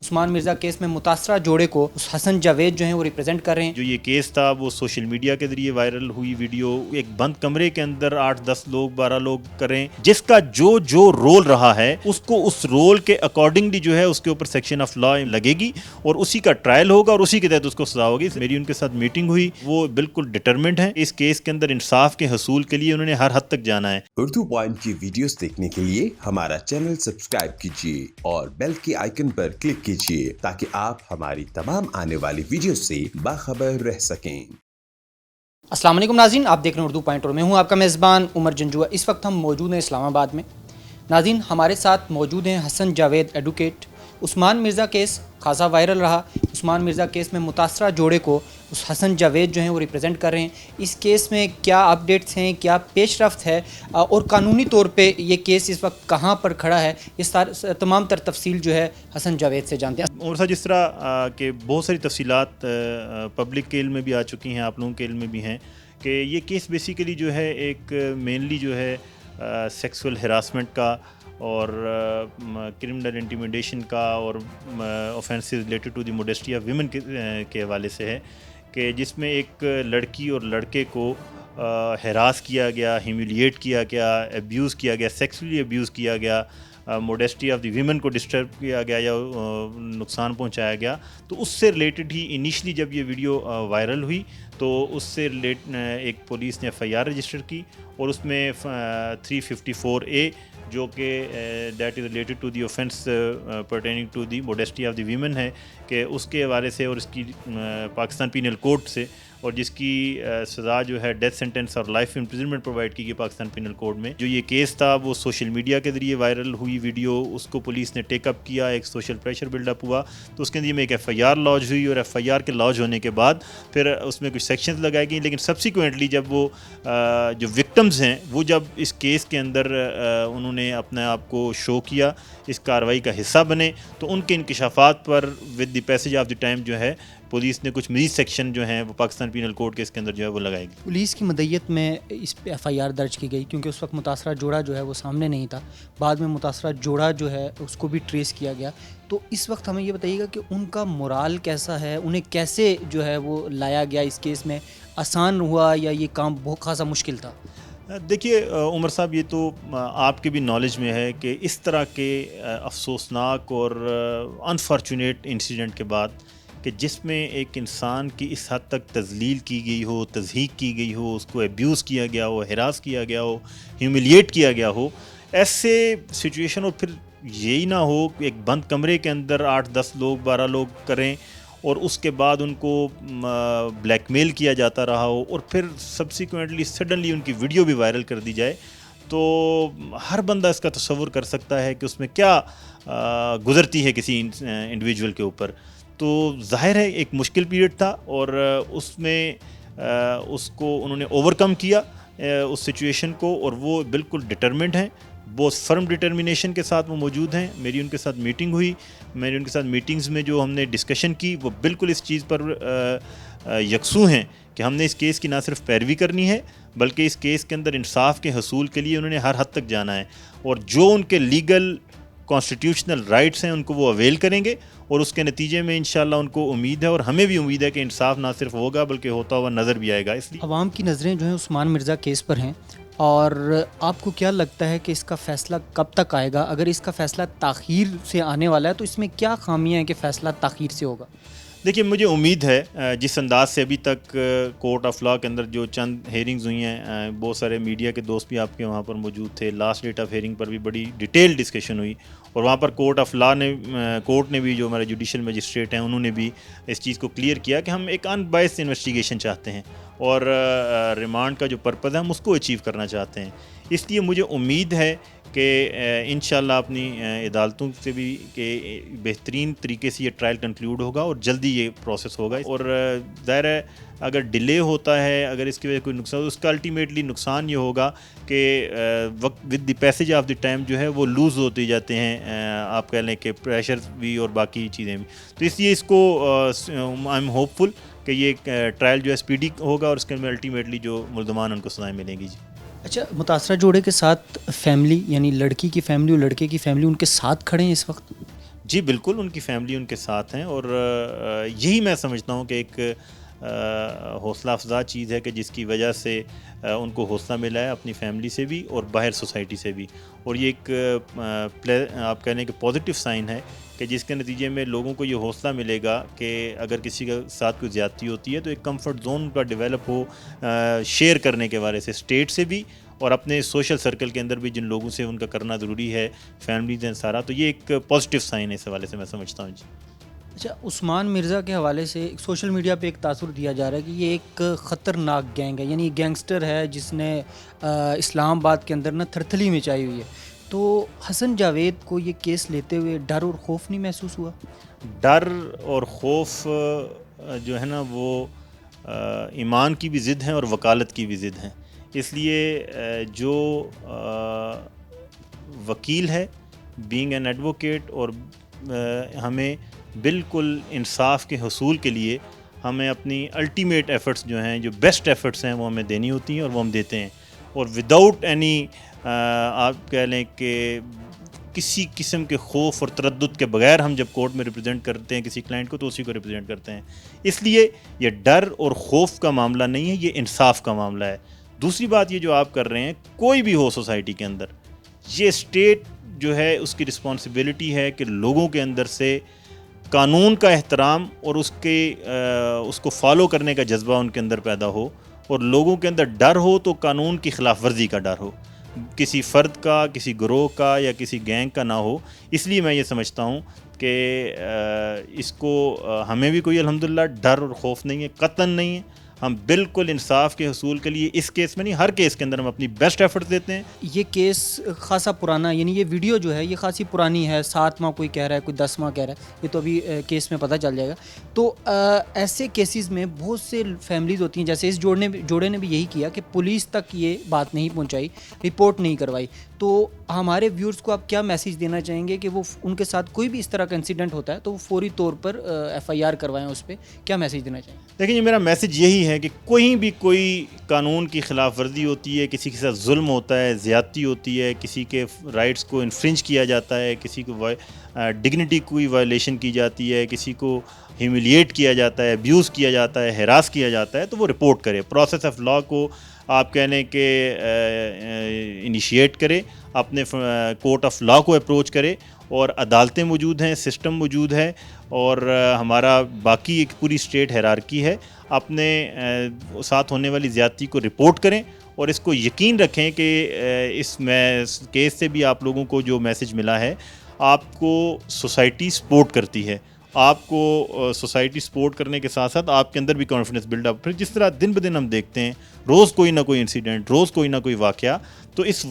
عثمان Mirza case میں متاثرہ جوڑے کو حسن جاوید جو ہیں وہ ریپرزینٹ کر رہے ہیں. جو یہ کیس تھا وہ سوشل میڈیا کے ذریعے وائرل ہوئی ویڈیو ایک بند کمرے کے اندر 8-10 لوگ 12 لوگ کریں, جس کا جو رول رہا ہے اس کو اس رول کے اکارڈنگلی جو ہے اس کے اوپر سیکشن آف لا لگے گی اور اسی کا ٹرائل ہوگا اور اسی کے تحت اس کو سزا ہوگی. میری ان کے ساتھ میٹنگ ہوئی, وہ بالکل ڈٹرمنٹ ہیں اس کیس کے اندر انصاف کے حصول کے لیے, انہوں نے ہر حد تک جانا ہے. اردو پوائنٹ کی ویڈیوز دیکھنے کے لیے ہمارا چینل سبسکرائب کیجیے اور بیل کے آئیکن پر کلک کیجیے تاکہ آپ ہماری تمام آنے والی ویڈیوز سے باخبر رہ سکیں. السلام علیکم ناظرین, آپ دیکھ رہے ہیں اردو پوائنٹ اور میں ہوں آپ کا میزبان عمر جنجوع. اس وقت ہم موجود ہیں اسلام آباد میں. ناظرین, ہمارے ساتھ موجود ہیں حسن جاوید ایڈوکیٹ. عثمان مرزا کیس خاصا وائرل رہا. عثمان مرزا کیس میں متاثرہ جوڑے کو حسن جاوید جو ہیں وہ ریپرزینٹ کر رہے ہیں. اس کیس میں کیا اپڈیٹس ہیں, کیا پیش رفت ہے اور قانونی طور پہ یہ کیس اس وقت کہاں پر کھڑا ہے, یہ تمام تر تفصیل جو ہے حسن جاوید سے جانتے ہیں. اور سر جس طرح کہ بہت ساری تفصیلات پبلک کے علم میں بھی آ چکی ہیں, آپ لوگوں کے علم میں بھی ہیں کہ یہ کیس بیسیکلی جو ہے ایک مینلی جو ہے سیکسول ہراسمنٹ کا اور کرمنل انٹیمیڈیشن کا اور offences related to the modesty of women کے حوالے سے ہے, کہ جس میں ایک لڑکی اور لڑکے کو ہراس کیا گیا, ہیومیلیٹ کیا گیا, ابیوز کیا گیا, سیکسولی ابیوز کیا گیا, موڈیسٹی آف دی ویمن کو ڈسٹرب کیا گیا یا نقصان پہنچایا گیا. تو اس سے ریلیٹڈ ہی انیشلی جب یہ ویڈیو وائرل ہوئی تو اس سے ایک پولیس نے FIR رجسٹر کی اور اس میں 354A جو کہ that is related to the offence pertaining to the modesty of the women ہے, کہ اس کے حوالے سے اور اس کی پاکستان پینل کوڈ سے, اور جس کی سزا جو ہے ڈیتھ سینٹنس اور لائف امپریزنمنٹ پرووائڈ کی گئی پاکستان پینل کوڈ میں. جو یہ کیس تھا وہ سوشل میڈیا کے ذریعے وائرل ہوئی ویڈیو, اس کو پولیس نے ٹیک اپ کیا, ایک سوشل پریشر بلڈ اپ ہوا تو اس کے اندر میں ایک FIR لانچ ہوئی اور FIR کے لانچ ہونے کے بعد پھر اس میں کچھ سیکشنز لگائے گئیں. لیکن سبسیکوینٹلی جب وہ جو وکٹمز ہیں وہ جب اس کیس کے اندر انہوں نے اپنے آپ کو شو کیا, اس کارروائی کا حصہ بنے, تو ان کے انکشافات پر with the passage of the time جو ہے پولیس نے کچھ مزید سیکشن جو ہیں وہ پاکستان پینل کوڈ کے اس کے اندر جو ہے وہ لگائے گی. پولیس کی مدعیت میں اس پہ FIR درج کی گئی کیونکہ اس وقت متاثرہ جوڑا جو ہے وہ سامنے نہیں تھا. بعد میں متاثرہ جوڑا جو ہے اس کو بھی ٹریس کیا گیا. تو اس وقت ہمیں یہ بتائیے گا کہ ان کا مورال کیسا ہے, انہیں کیسے جو ہے وہ لایا گیا اس کیس میں, آسان ہوا یا یہ کام بہت خاصا مشکل تھا؟ دیکھیے عمر صاحب, یہ تو آپ کے بھی نالج میں ہے کہ اس طرح کے افسوسناک اور انفارچونیٹ انسیڈنٹ کے بعد کہ جس میں ایک انسان کی اس حد تک تذلیل کی گئی ہو, تضحیک کی گئی ہو, اس کو ایبیوز کیا گیا ہو, ہراس کیا گیا ہو, ہیومیلیٹ کیا گیا ہو, ایسے سچویشن, اور پھر یہی نہ ہو کہ ایک بند کمرے کے اندر 8-10 لوگ 12 لوگ کریں اور اس کے بعد ان کو بلیک میل کیا جاتا رہا ہو اور پھر سبسیکوینٹلی سڈنلی ان کی ویڈیو بھی وائرل کر دی جائے, تو ہر بندہ اس کا تصور کر سکتا ہے کہ اس میں کیا گزرتی ہے کسی انڈیویجول کے اوپر. تو ظاہر ہے ایک مشکل پیریڈ تھا اور اس میں اس کو انہوں نے اوور کم کیا اس سچویشن کو, اور وہ بالکل ڈٹرمنٹ ہیں, بہت فرم ڈٹرمنیشن کے ساتھ وہ موجود ہیں. میری ان کے ساتھ میٹنگ ہوئی, میری ان کے ساتھ میٹنگز میں جو ہم نے ڈسکشن کی وہ بالکل اس چیز پر یکسو ہیں کہ ہم نے اس کیس کی نہ صرف پیروی کرنی ہے بلکہ اس کیس کے اندر انصاف کے حصول کے لیے انہوں نے ہر حد تک جانا ہے, اور جو ان کے لیگل کانسٹیٹیوشنل رائٹس ہیں ان کو وہ اویل کریں گے, اور اس کے نتیجے میں انشاءاللہ ان کو امید ہے اور ہمیں بھی امید ہے کہ انصاف نہ صرف ہوگا بلکہ ہوتا ہوا نظر بھی آئے گا. اس لیے عوام کی نظریں جو ہیں عثمان مرزا کیس پر ہیں, اور آپ کو کیا لگتا ہے کہ اس کا فیصلہ کب تک آئے گا؟ اگر اس کا فیصلہ تاخیر سے آنے والا ہے تو اس میں کیا خامیاں ہیں کہ فیصلہ تاخیر سے ہوگا؟ دیکھیے مجھے امید ہے جس انداز سے ابھی تک کورٹ آف لا کے اندر جو چند ہیئرنگز ہوئی ہیں, بہت سارے میڈیا کے دوست بھی آپ کے وہاں پر موجود تھے, لاسٹ ڈیٹ آف ہیئرنگ پر بھی بڑی ڈیٹیل ڈسکشن ہوئی, اور وہاں پر کورٹ آف لا نے کورٹ نے بھی, جو ہمارے جوڈیشل مجسٹریٹ ہیں انہوں نے بھی اس چیز کو کلیئر کیا کہ ہم ایک ان بائسڈ انویسٹیگیشن چاہتے ہیں اور ریمانڈ کا جو پرپز ہے ہم اس کو اچیو کرنا چاہتے ہیں. اس لیے مجھے امید ہے کہ انشاءاللہ اپنی عدالتوں سے بھی کہ بہترین طریقے سے یہ ٹرائل کنکلیوڈ ہوگا اور جلدی یہ پروسیس ہوگا. اور ظاہر ہے اگر ڈیلے ہوتا ہے, اگر اس کی وجہ سے کوئی نقصان, اس کا الٹیمیٹلی نقصان یہ ہوگا کہ وقت with the passage of the time جو ہے وہ لوز ہوتے جاتے ہیں, آپ کہہ لیں کہ پریشر بھی اور باقی چیزیں بھی. تو اس لیے اس کو آئی ایم ہوپ فل کہ یہ ٹرائل جو ہے اسپیڈی ہوگا اور اس کے میں الٹیمیٹلی جو ملزمان ان کو سزائیں ملیں گی. جی اچھا, متاثرہ جوڑے کے ساتھ فیملی یعنی لڑکی کی فیملی اور لڑکے کی فیملی ان کے ساتھ کھڑے ہیں اس وقت؟ جی بالکل، ان کی فیملی ان کے ساتھ ہیں، اور یہی میں سمجھتا ہوں کہ ایک حوصلہ افزا چیز ہے کہ جس کی وجہ سے ان کو حوصلہ ملا ہے اپنی فیملی سے بھی اور باہر سوسائٹی سے بھی، اور یہ ایک آپ کہہ لیں کہ پازیٹیو سائن ہے کہ جس کے نتیجے میں لوگوں کو یہ حوصلہ ملے گا کہ اگر کسی کے ساتھ کوئی زیادتی ہوتی ہے تو ایک کمفرٹ زون کا ڈیولپ ہو شیئر کرنے کے بارے سے، اسٹیٹ سے بھی اور اپنے سوشل سرکل کے اندر بھی جن لوگوں سے ان کا کرنا ضروری ہے، فیملیز ہیں سارا، تو یہ ایک پازیٹیو سائن ہے اس حوالے سے میں سمجھتا ہوں جی۔ اچھا، عثمان مرزا کے حوالے سے سوشل میڈیا پہ ایک تاثر دیا جا رہا ہے کہ یہ ایک خطرناک گینگ ہے، یعنی گینگسٹر ہے جس نے اسلام آباد کے اندر نا تھرتھلی مچائی ہوئی ہے، تو حسن جاوید کو یہ کیس لیتے ہوئے ڈر اور خوف نہیں محسوس ہوا؟ ڈر اور خوف جو ہے نا وہ ایمان کی بھی ضد ہیں اور وکالت کی بھی ضد ہیں، اس لیے جو وکیل ہے بینگ این ایڈوکیٹ، اور ہمیں بالکل انصاف کے حصول کے لیے ہمیں اپنی الٹیمیٹ ایفرٹس جو ہیں، جو بیسٹ ایفرٹس ہیں، وہ ہمیں دینی ہوتی ہیں اور وہ ہم دیتے ہیں، اور وداؤٹ اینی آپ کہہ لیں کہ کسی قسم کے خوف اور تردد کے بغیر ہم جب کورٹ میں ریپرزینٹ کرتے ہیں کسی کلائنٹ کو تو اسی کو ریپرزینٹ کرتے ہیں، اس لیے یہ ڈر اور خوف کا معاملہ نہیں ہے، یہ انصاف کا معاملہ ہے۔ دوسری بات یہ جو آپ کر رہے ہیں، کوئی بھی ہو سوسائٹی کے اندر، یہ اسٹیٹ جو ہے اس کی رسپانسبلٹی ہے کہ لوگوں کے اندر سے قانون کا احترام اور اس کو فالو کرنے کا جذبہ ان کے اندر پیدا ہو، اور لوگوں کے اندر ڈر ہو تو قانون کی خلاف ورزی کا ڈر ہو، کسی فرد کا، کسی گروہ کا یا کسی گینگ کا نہ ہو۔ اس لیے میں یہ سمجھتا ہوں کہ اس کو ہمیں بھی کوئی الحمدللہ ڈر اور خوف نہیں ہے، قطعاً نہیں ہے، ہم بالکل انصاف کے حصول کے لیے اس کیس میں نہیں، ہر کیس کے اندر ہم اپنی بیسٹ ایفرٹ دیتے ہیں۔ یہ کیس خاصا پرانا، یعنی یہ ویڈیو جو ہے یہ خاصی پرانی ہے، 7 ماہ کوئی کہہ رہا ہے، کوئی 10 ماہ کہہ رہا ہے، یہ تو ابھی کیس میں پتہ چل جائے گا۔ تو ایسے کیسز میں بہت سے فیملیز ہوتی ہیں، جیسے اس جوڑے نے بھی یہی کیا کہ پولیس تک یہ بات نہیں پہنچائی، رپورٹ نہیں کروائی، تو ہمارے ویورز کو آپ کیا میسیج دینا چاہیں گے کہ وہ ان کے ساتھ کوئی بھی اس طرح کا انسیڈنٹ ہوتا ہے تو وہ فوری طور پر ایف آئی آر کروائیں، اس پہ کیا میسیج دینا چاہیں گے؟ لیکن یہ میرا میسیج یہی ہے کہ کوئی قانون کی خلاف ورزی ہوتی ہے، کسی کے ساتھ ظلم ہوتا ہے، زیادتی ہوتی ہے، کسی کے رائٹس کو انفرنج کیا جاتا ہے، کسی کو ڈگنیٹی کوئی وائلیشن کی جاتی ہے، کسی کو ہیوملیٹ کیا جاتا ہے، ابیوز کیا جاتا ہے، ہراس کیا جاتا ہے، تو وہ رپورٹ کرے، پروسیس آف لا کو آپ کہنے کہ انیشیٹ کرے، اپنے کورٹ آف لا کو اپروچ کرے، اور عدالتیں موجود ہیں، سسٹم موجود ہے، اور ہمارا باقی ایک پوری اسٹیٹ ہیرارکی ہے، اپنے ساتھ ہونے والی زیادتی کو رپورٹ کریں، اور اس کو یقین رکھیں کہ اس کیس سے بھی آپ لوگوں کو جو میسج ملا ہے، آپ کو سوسائٹی سپورٹ کرتی ہے، آپ کو سوسائٹی سپورٹ کرنے کے ساتھ ساتھ آپ کے اندر بھی کانفیڈنس بلڈ اپ، پھر جس طرح دن بدن ہم دیکھتے ہیں روز کوئی نہ کوئی انسیڈنٹ، روز کوئی نہ کوئی واقعہ، تو اس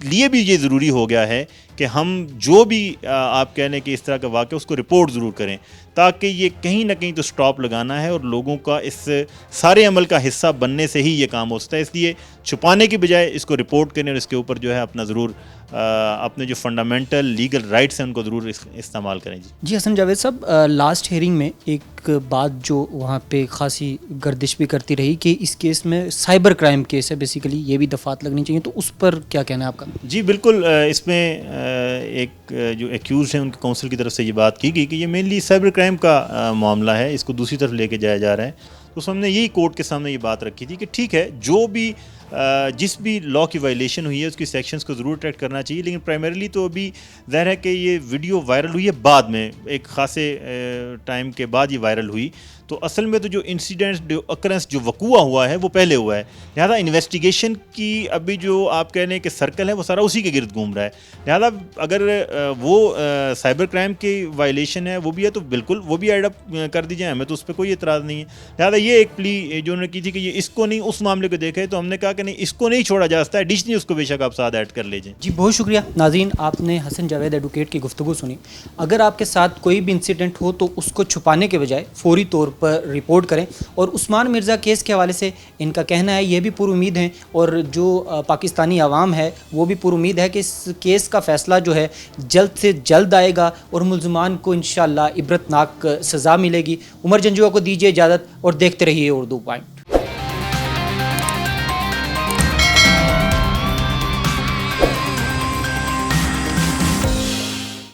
لیے بھی یہ ضروری ہو گیا ہے کہ ہم جو بھی آپ کہنے کہ اس طرح کا واقعہ اس کو رپورٹ ضرور کریں، تاکہ یہ کہیں نہ کہیں تو سٹاپ لگانا ہے، اور لوگوں کا اس سارے عمل کا حصہ بننے سے ہی یہ کام ہو سکتا ہے، اس لیے چھپانے کی بجائے اس کو رپورٹ کریں، اور اس کے اوپر جو ہے اپنا ضرور اپنے جو فنڈامنٹل لیگل رائٹس ہیں ان کو ضرور استعمال کریں۔ جی حسن جاوید صاحب، لاسٹ ہیئرنگ میں ایک بات جو وہاں پہ خاصی گردش بھی کرتی رہی کہ اس کیس میں سائبر کرائم کیس ہے، بیسیکلی یہ بھی دفعات لگنی چاہیے، تو اس پر کیا کہنا ہے آپ کا؟ جی بالکل، اس میں ایک جو ایکیوز ہیں ان کے کونسل کی طرف سے یہ بات کی گئی کہ یہ مینلی سائبر کرائم کا معاملہ ہے، اس کو دوسری طرف لے کے جایا جا رہا ہے، تو اس میں ہم نے یہی کورٹ کے سامنے یہ بات رکھی تھی کہ ٹھیک ہے، جو بھی جس بھی لا کی وائلیشن ہوئی ہے اس کی سیکشنز کو ضرور ٹریک کرنا چاہیے، لیکن پرائمریلی تو ابھی ظاہر ہے کہ یہ ویڈیو وائرل ہوئی ہے بعد میں، ایک خاصے ٹائم کے بعد یہ وائرل ہوئی، تو اصل میں تو جو انسیڈنٹ جو اکرنس جو وقوع ہوا ہے وہ پہلے ہوا ہے، لہذا انویسٹیگیشن کی ابھی جو آپ کہہ لیں کہ سرکل ہے وہ سارا اسی کے گرد گھوم رہا ہے، لہذا اگر وہ سائبر کرائم کی وائلیشن ہے وہ بھی ہے تو بالکل وہ بھی ایڈ اپ کر دی جائے، ہمیں تو اس پہ کوئی اعتراض نہیں ہے، لہذا یہ ایک پلی جو انہوں نے کی تھی کہ یہ اس کو نہیں اس معاملے کو دیکھے، تو ہم نے کہا کہ نہیں اس کو نہیں چھوڑا جا سکتا، ایڈیشنلی اس کو بے شک آپ ساتھ ایڈ کر لیجیے۔ جی بہت شکریہ ناظرین، آپ نے حسن جاوید ایڈوکیٹ کی گفتگو سنی۔ اگر آپ کے ساتھ کوئی بھی انسیڈنٹ ہو تو اس کو چھپانے کے بجائے فوری طور پر رپورٹ کریں، اور عثمان مرزا کیس کے حوالے سے ان کا کہنا ہے، یہ بھی پر امید ہیں اور جو پاکستانی عوام ہے وہ بھی پر امید ہے کہ اس کیس کا فیصلہ جو ہے جلد سے جلد آئے گا اور ملزمان کو انشاءاللہ عبرتناک سزا ملے گی۔ عمر جنجوعہ کو دیجیے اجازت اور دیکھتے رہیے اردو پوائنٹ۔